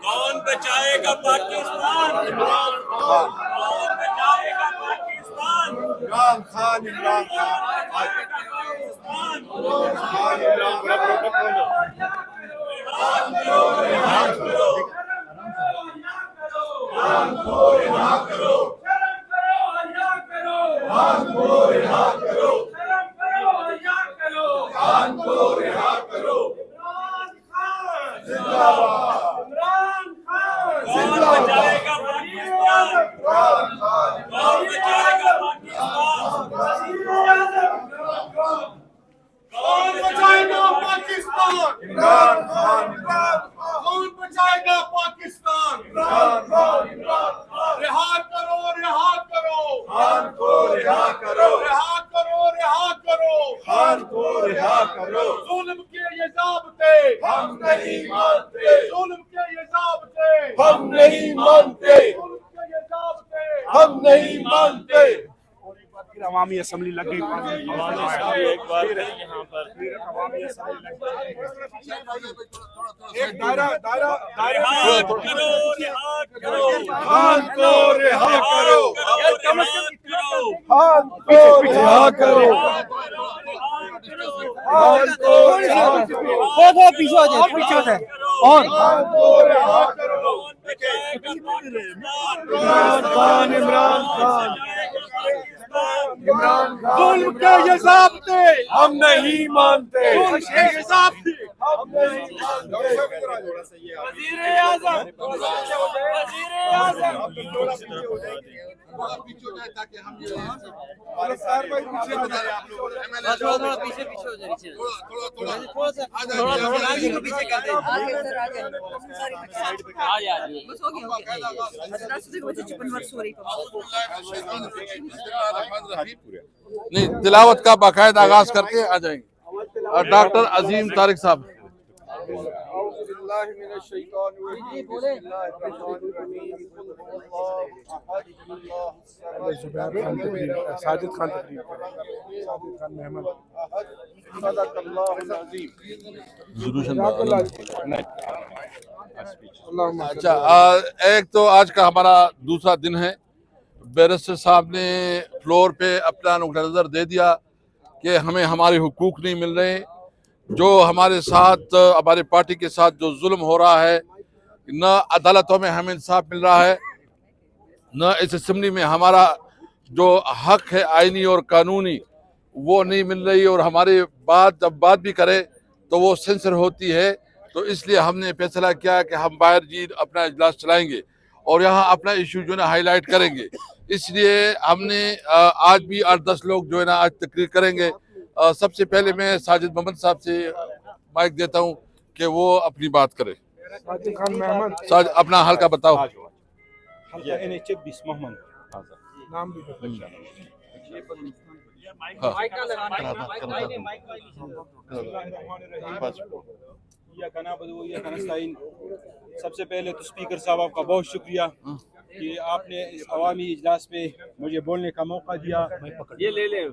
کون بچائے گا پاکستان؟ عمران خان. کون بچائے گا پاکستان؟ عمران خان. عمران خان. عوامی اسمبلی لگ گئی. ایک دائرہ خان کو رہا کرو. خان کو رہا کرو. پیچھے ہو جائے پیچھے ہو جائے. اور خان کو رہا کرو. عمران خان. عمران خان. ظلم کے یہ ضابطے ہم نہیں مانتے. ظلم کے یہ ضابطے ہم نہیں مانتے. وزیر اعظم تاکہ ہم تھوڑا پیچھے ہو جائے. نہیں تلاوت کا باقاعدہ آغاز کر کے آ جائیں گے. ڈاکٹر عظیم طارق صاحب. ساجد خان تقریر. ساجد خان محمد. اچھا ایک تو آج کا ہمارا دوسرا دن ہے. بیرسٹر صاحب نے فلور پہ اپنا نقطہ نظر دے دیا کہ ہمیں ہمارے حقوق نہیں مل رہے. جو ہمارے ساتھ ہمارے پارٹی کے ساتھ جو ظلم ہو رہا ہے, نہ عدالتوں میں ہمیں انصاف مل رہا ہے, نہ اس اسمبلی میں ہمارا جو حق ہے آئینی اور قانونی وہ نہیں مل رہی, اور ہمارے جب بات بھی کرے تو وہ سینسر ہوتی ہے. تو اس لیے ہم نے فیصلہ کیا کہ ہم باہر جی اپنا اجلاس چلائیں گے اور یہاں اپنا ایشو جو ہے نا ہائی لائٹ کریں گے. اس لیے ہم نے آج بھی 8-10 لوگ جو ہے نا آج تقریر کریں گے. سب سے پہلے میں ساجد محمد صاحب سے مائک دیتا ہوں کہ وہ اپنی بات کرے. ساجد خان محمد. اپنا حلقہ بتاؤ. حلقہ NH-20 محمد. نام بھی سب سے پہلے تو اسپیکر صاحب آپ کا بہت شکریہ کہ آپ نے اس عوامی اجلاس میں مجھے بولنے کا موقع دیا. یہ لے لیں.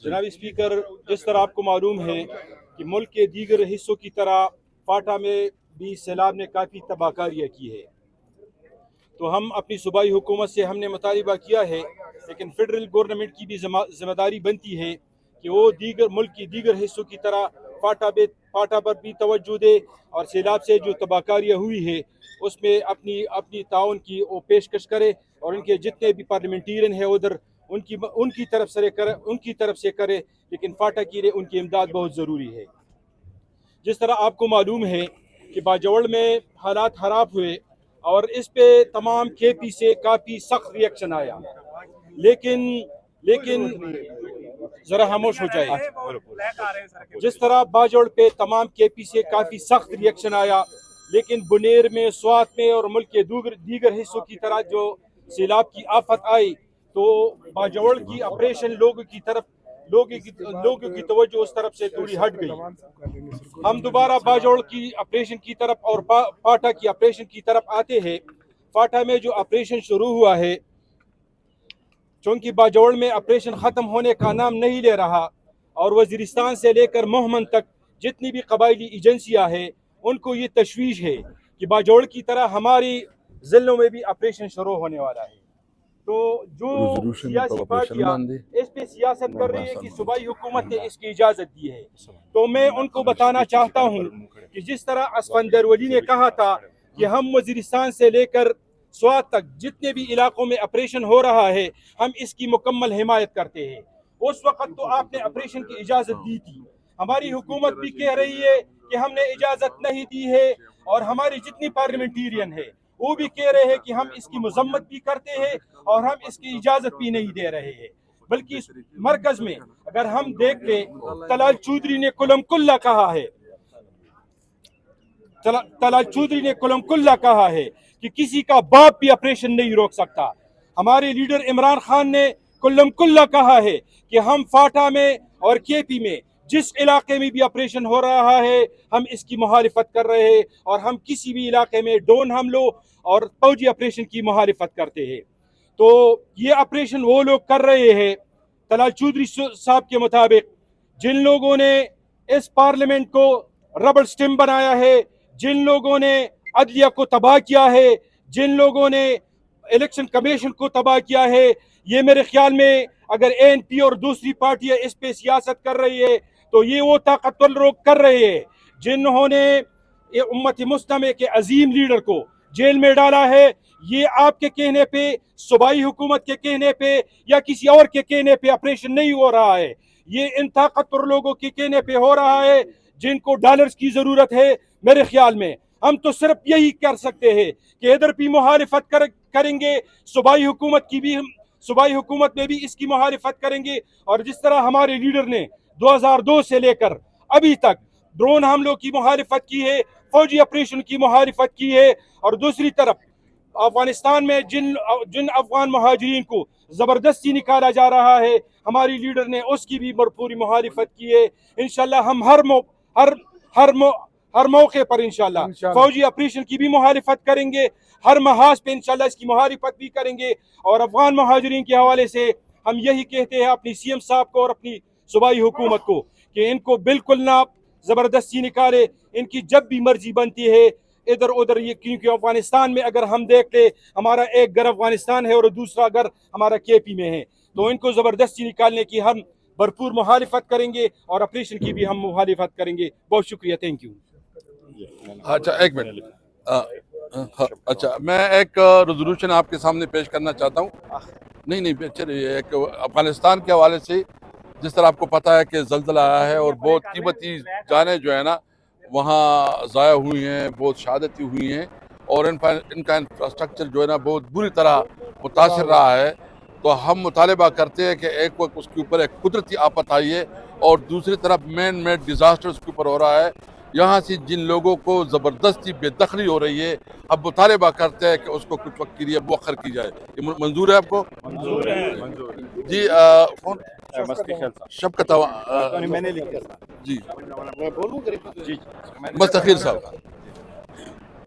جناب اسپیکر, جس طرح آپ کو معلوم ہے کہ ملک کے دیگر حصوں کی طرح فاٹا میں بھی سیلاب نے کافی تباہ کاریاں کی ہے. تو ہم اپنی صوبائی حکومت سے ہم نے مطالبہ کیا ہے, لیکن فیڈرل گورنمنٹ کی بھی ذمہ داری بنتی ہے کہ وہ ملک کی دیگر حصوں کی طرح فاٹا پر بھی توجہ دے اور سیلاب سے جو تباہ کاریاں ہوئی ہے اس میں اپنی تعاون کی وہ پیشکش کرے, اور ان کے جتنے بھی پارلیمنٹیرین ہیں ادھر ان کی طرف سے کرے. لیکن فاٹا کی ان کی امداد بہت ضروری ہے. جس طرح آپ کو معلوم ہے کہ باجوڑ میں حالات خراب ہوئے اور اس پہ تمام KP سے کافی سخت ریئیکشن آیا, لیکن ذرا خاموش ہو جائے. جس طرح باجوڑ پہ تمام KP سے کافی سخت ریئیکشن آیا, لیکن بنیر میں, سوات میں اور ملک کے دیگر حصوں کی طرح جو سیلاب کی آفت آئی تو باجوڑ کی آپریشن لوگوں کی طرف لوگوں کی توجہ اس طرف سے تھوڑی ہٹ گئی. ہم دوبارہ باجوڑ کی آپریشن کی طرف اور فاٹا کی آپریشن کی طرف آتے ہیں. فاٹا میں جو آپریشن شروع ہوا ہے، چونکہ باجوڑ میں آپریشن ختم ہونے کا نام نہیں لے رہا، اور وزیرستان سے لے کر مہمن تک جتنی بھی قبائلی ایجنسیاں ہیں ان کو یہ تشویش ہے کہ باجوڑ کی طرح ہماری ضلعوں میں بھی آپریشن شروع ہونے والا ہے. تو جو سیاسی پارٹیاں اس پہ سیاست کر رہی ہے کہ صوبائی حکومت نے اس کی اجازت دی ہے، تو میں ان کو بتانا چاہتا ہوں کہ جس طرح اسفندر ولی نے کہا تھا کہ ہم وزیرستان سے لے کر سوات تک جتنے بھی علاقوں میں آپریشن ہو رہا ہے ہم اس کی مکمل حمایت کرتے ہیں. اس وقت تو آپ نے آپریشن کی اجازت دی تھی. ہماری حکومت بھی کہہ رہی ہے کہ ہم نے اجازت نہیں دی ہے، اور ہماری جتنی پارلیمنٹیرین ہے وہ بھی کہہ رہے ہیں کہ ہم اس کی مذمت بھی کرتے ہیں اور ہم اس کی اجازت بھی نہیں دے رہے ہیں. بلکہ مرکز میں اگر ہم دیکھ لیں، طلال چودھری نے کلم کلہ کہا ہے، طلال چودھری نے کلم کلہ کہا ہے کہ کسی کا باپ بھی آپریشن نہیں روک سکتا. ہمارے لیڈر عمران خان نے کلم کلہ کہا ہے کہ ہم فاٹا میں اور کے پی میں جس علاقے میں بھی آپریشن ہو رہا ہے ہم اس کی مخالفت کر رہے ہیں، اور ہم کسی بھی علاقے میں ڈرون حملوں اور فوجی آپریشن کی مخالفت کرتے ہیں. تو یہ آپریشن وہ لوگ کر رہے ہیں طلال چودھری صاحب کے مطابق جن لوگوں نے اس پارلیمنٹ کو ربڑ سٹیم بنایا ہے، جن لوگوں نے عدلیہ کو تباہ کیا ہے، جن لوگوں نے الیکشن کمیشن کو تباہ کیا ہے. یہ میرے خیال میں اگر ANP اور دوسری پارٹیاں اس پہ سیاست کر رہی ہے تو یہ وہ طاقتور لوگ کر رہے ہیں جنہوں نے امت مسلمہ کے عظیم لیڈر کو جیل میں ڈالا ہے. یہ آپ کے کہنے پہ، صوبائی حکومت کے کہنے پہ یا کسی اور کے کہنے پہ آپریشن نہیں ہو رہا ہے، یہ ان طاقتور لوگوں کے کہنے پہ ہو رہا ہے جن کو ڈالرز کی ضرورت ہے. میرے خیال میں ہم تو صرف یہی کر سکتے ہیں کہ ادھر بھی مخالفت کریں گے، صوبائی حکومت میں بھی اس کی مخالفت کریں گے. اور جس طرح ہمارے لیڈر نے 2002 سے لے کر ابھی تک ڈرون حملوں کی مخالفت کی ہے، فوجی آپریشن کی مخالفت کی ہے، اور دوسری طرف افغانستان میں جن افغان مہاجرین کو زبردستی نکالا جا رہا ہے ہماری لیڈر نے اس کی بھی پوری مخالفت کی ہے. انشاءاللہ ہم ہر موقع پر انشاءاللہ فوجی آپریشن کی بھی مخالفت کریں گے، ہر محاذ پہ انشاءاللہ اس کی مخالفت بھی کریں گے. اور افغان مہاجرین کے حوالے سے ہم یہی کہتے ہیں اپنی CM صاحب کو اور اپنی صوبائی حکومت کو کہ ان کو بالکل نہ زبردستی نکالے، ان کی جب بھی مرضی بنتی ہے ادھر ادھر. یہ کیونکہ افغانستان میں اگر ہم دیکھتے ہمارا ایک گھر افغانستان ہے اور دوسرا گھر ہمارا KP میں ہے، تو ان کو زبردستی نکالنے کی ہم بھرپور مخالفت کریں گے اور آپریشن کی بھی ہم مخالفت کریں گے. بہت شکریہ، تھینک یو. اچھا ایک منٹ، اچھا میں ایک ریزولوشن آپ کے سامنے پیش کرنا چاہتا ہوں. نہیں چلیے، ایک افغانستان کے حوالے سے جس طرح آپ کو پتہ ہے کہ زلزلہ آیا ہے اور بہت قیمتی جانیں جو ہے نا وہاں ضائع ہوئی ہیں، بہت شہادتیں ہوئی ہیں، اور ان کا انفراسٹرکچر جو ہے نا بہت بری طرح متاثر رہا ہے. تو ہم مطالبہ کرتے ہیں کہ ایک وقت اس کے اوپر ایک قدرتی آفت آئی ہے اور دوسری طرف مین میڈ ڈیزاسٹر اس کے اوپر ہو رہا ہے. یہاں سے جن لوگوں کو زبردستی بے دخلی ہو رہی ہے، اب مطالبہ کرتے ہیں کہ اس کو کچھ وقت کے لیے مؤخر کی جائے. یہ منظور ہے آپ کو؟ منظور ہے. جی شبکت میں نے لکھا جی میں بولوں جی مستخیر صاحب.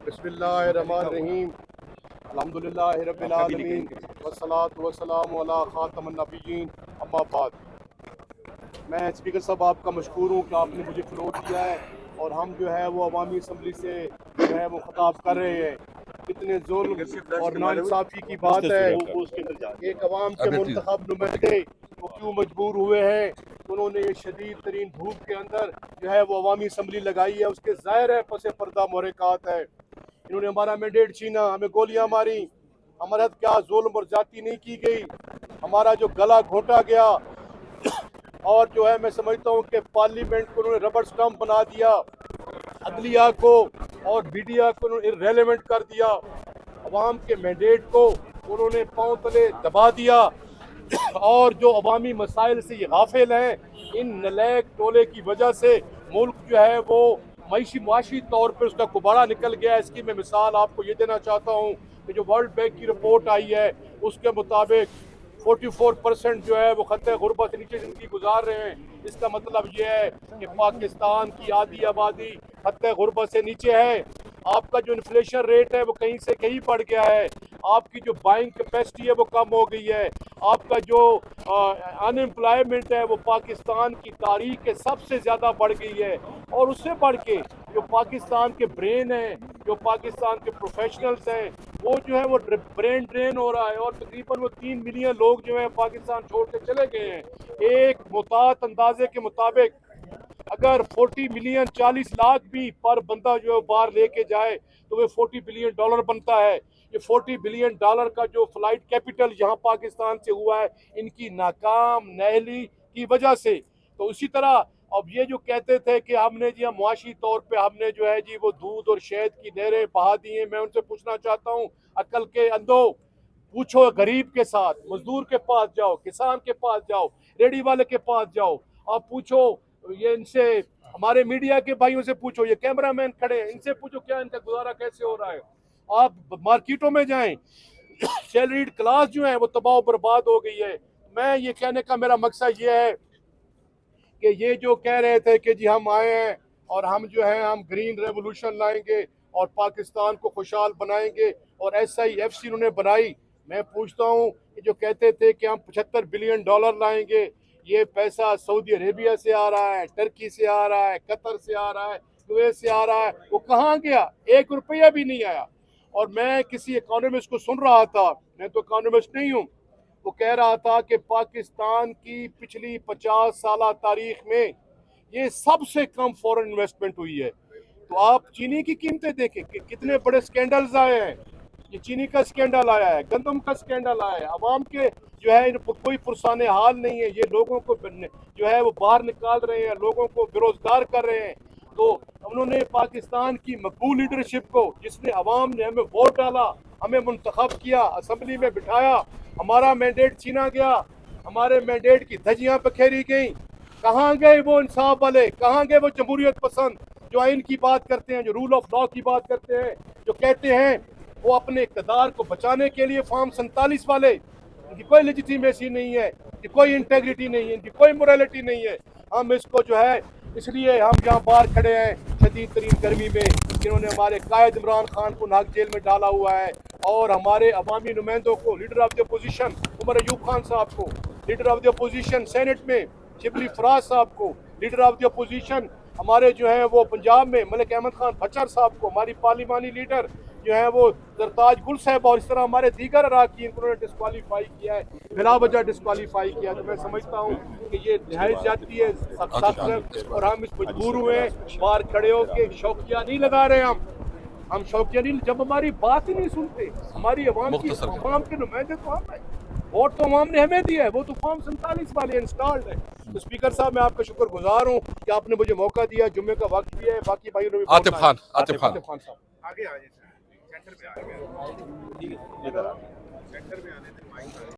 بسم اللہ الرحمن الرحیم. الحمدللہ رب العالمین والصلاة والسلام علی خاتم النبیین. اما بعد، میں اسپیکر صاحب آپ کا مشکور ہوں کہ آپ نے مجھے فلوٹ کیا ہے اور ہم جو ہے وہ عوامی اسمبلی سے جو ہے وہ خطاب کر رہے ہیں. کتنے ظلم اور ناانصافی کی بات ہے. ایک عوام کے منتخب نمائندے وہ کیوں مجبور ہوئے ہیں، انہوں نے یہ شدید ترین دھوپ کے اندر جو ہے وہ عوامی اسمبلی لگائی ہے. اس کے ظاہر ہے پس پردہ محرکات ہے. انہوں نے ہمارا مینڈیٹ چھینا، ہمیں گولیاں ماری، ہمارے ساتھ کیا ظلم اور زیادتی نہیں کی گئی، ہمارا جو گلا گھونٹا گیا، اور جو ہے میں سمجھتا ہوں کہ پارلیمنٹ کو انہوں نے ربڑ سٹمپ بنا دیا، عدلیہ کو اور میڈیا کو انہوں نے ریلیونٹ کر دیا، عوام کے مینڈیٹ کو انہوں نے پاؤں تلے دبا دیا، اور جو عوامی مسائل سے یہ غافل ہیں ان نلیک ٹولے کی وجہ سے ملک جو ہے وہ معاشی طور پر اس کا کباڑا نکل گیا. اس کی میں مثال آپ کو یہ دینا چاہتا ہوں کہ جو ورلڈ بینک کی رپورٹ آئی ہے اس کے مطابق 44% جو ہے وہ خطۂ غربت سے نیچے زندگی گزار رہے ہیں. اس کا مطلب یہ ہے کہ پاکستان کی آدھی آبادی خطۂ غربت سے نیچے ہے. آپ کا جو انفلیشن ریٹ ہے وہ کہیں سے کہیں بڑھ گیا ہے. آپ کی جو بائنگ کیپیسٹی ہے وہ کم ہو گئی ہے. آپ کا جو ان امپلائمنٹ ہے وہ پاکستان کی تاریخ کے سب سے زیادہ بڑھ گئی ہے. اور اس سے بڑھ کے جو پاکستان کے برین ہیں, جو پاکستان کے پروفیشنلز ہیں, وہ جو ہے وہ برین ڈرین ہو رہا ہے. اور تقریباً وہ 3 ملین لوگ جو ہیں پاکستان چھوڑ کے چلے گئے ہیں. ایک محتاط اندازے کے مطابق اگر 40 ملین 40 لاکھ بھی پر بندہ جو ہے باہر لے کے جائے تو وہ $40 بلین بنتا ہے. یہ $40 بلین کا جو فلائٹ کیپٹل یہاں پاکستان سے ہوا ہے ان کی ناکام نہلی کی وجہ سے. تو اسی طرح اب یہ جو کہتے تھے کہ ہم نے جی معاشی طور پہ ہم نے جو ہے جی وہ دودھ اور شہد کی نہریں بہا دی ہیں, میں ان سے پوچھنا چاہتا ہوں عقل کے اندھو, پوچھو غریب کے ساتھ, مزدور کے پاس جاؤ, کسان کے پاس جاؤ, ریڑھی والے کے پاس جاؤ, آپ پوچھو یہ ان سے, ہمارے میڈیا کے بھائیوں سے پوچھو, یہ کیمرہ مین کھڑے ہیں ان سے پوچھو کیا ان کا گزارا کیسے ہو رہا ہے. آپ مارکیٹوں میں جائیں, سیلریڈ کلاس جو ہے وہ تباہ و برباد ہو گئی ہے. میں یہ کہنے کا میرا مقصد یہ ہے کہ یہ جو کہہ رہے تھے کہ جی ہم آئے ہیں اور ہم جو ہے ہم گرین ریولوشن لائیں گے اور پاکستان کو خوشحال بنائیں گے اور SIFC انہوں نے بنائی. میں پوچھتا ہوں کہ جو کہتے تھے کہ ہم $75 بلین لائیں گے, یہ پیسہ سعودی عربیہ سے آ رہا ہے, ٹرکی سے آ رہا ہے, قطر سے آ رہا ہے, کویت سے آ رہا ہے, وہ کہاں گیا؟ $1 بھی نہیں آیا. اور میں کسی اکانومسٹ کو سن رہا تھا, میں تو اکانومسٹ نہیں ہوں, وہ کہہ رہا تھا کہ پاکستان کی پچھلی 50 سالہ تاریخ میں یہ سب سے کم فورن انویسٹمنٹ ہوئی ہے. تو آپ چینی کی قیمتیں دیکھیں کہ کتنے بڑے سکینڈلز آئے ہیں. یہ چینی کا سکینڈل آیا ہے, گندم کا سکینڈل آیا ہے, عوام کے جو ہے ان پر کوئی پرسان حال نہیں ہے. یہ لوگوں کو جو ہے وہ باہر نکال رہے ہیں, لوگوں کو بے روزگار کر رہے ہیں. تو انہوں نے پاکستان کی مقبول لیڈرشپ کو, جس نے عوام نے ہمیں ووٹ ڈالا, ہمیں منتخب کیا, اسمبلی میں بٹھایا, ہمارا مینڈیٹ چھینا گیا, ہمارے مینڈیٹ کی دھجیاں بکھیری گئیں. کہاں گئے وہ انصاف والے, کہاں گئے وہ جمہوریت پسند جو آئین کی بات کرتے ہیں, جو رول آف لا کی بات کرتے ہیں, جو کہتے ہیں وہ اپنے اقتدار کو بچانے کے لیے فارم 47 والے, ان کی کوئی لیجیٹیمیسی نہیں ہے, ان کی کوئی انٹیگریٹی نہیں ہے, ان کی کوئی موریلٹی نہیں ہے. ہم اس کو جو ہے اس لیے ہم یہاں باہر کھڑے ہیں شدید ترین گرمی میں, جنہوں نے ہمارے قائد عمران خان کو ناک جیل میں ڈالا ہوا ہے, اور ہمارے عوامی نمائندوں کو, leader of the opposition Omar Ayub Khan صاحب کو, leader of the opposition senate میں شبلی فراز صاحب کو, لیڈر آف دی اپوزیشن ہمارے جو ہیں وہ پنجاب میں ملک احمد خان بچر صاحب کو, ہماری پارلیمانی لیڈر جو ہیں وہ زرتاج گل صاحب, اور اس طرح ہمارے دیگر اراکین کو انہوں نے ڈسکوالیفائی کیا ہے, بلا وجہ ڈسکوالیفائی کیا. تو میں سمجھتا ہوں کہ یہ نہایت زیادتی ہے سخت, اور ہم اس مجبور ہوئے ہیں باہر کھڑے ہو کے. شوقیہ نہیں لگا رہے ہم شوقیہ نہیں, جب ہماری بات ہی نہیں سنتے, ہماری عوام کی, عوام کے نمائندے تو ہم ہیں, ووٹ تو عوام نے ہمیں دیا ہے, وہ تو فارم 47 والے انسٹالڈ ہے. تو اسپیکر صاحب میں آپ کا شکر گزار ہوں کہ آپ نے مجھے موقع دیا, جمعے کا وقت بھی ہے, باقی بھائیوں نے بھی. عاطف خان صاحب آگے آ جائیں, سینٹر میں آ گئے, ادھر آ سینٹر میں آنے دیں.